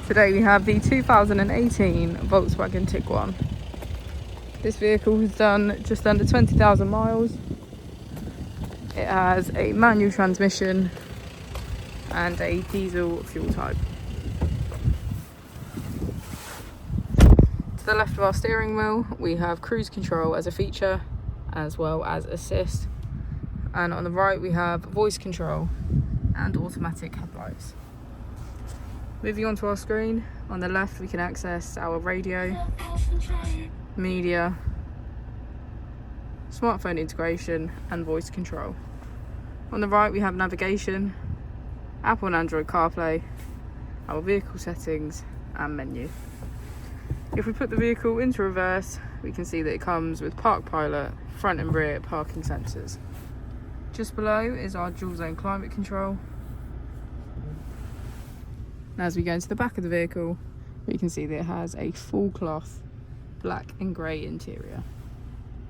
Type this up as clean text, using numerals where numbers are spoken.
Today we have the 2018 Volkswagen Tiguan. This vehicle has done just under 20,000 miles. It has a manual transmission and a diesel fuel type. To the left of our steering wheel we have cruise control as a feature as well as assist, and on the right we have voice control and automatic headlights. Moving on to our screen, on the left we can access our radio, media, smartphone integration and voice control. On the right we have navigation, Apple and Android CarPlay, our vehicle settings and menu. If we put the vehicle into reverse, we can see that it comes with Park Pilot, front and rear parking sensors. Just below is our dual zone climate control. And as we go into the back of the vehicle, we can see that it has a full cloth black and grey interior.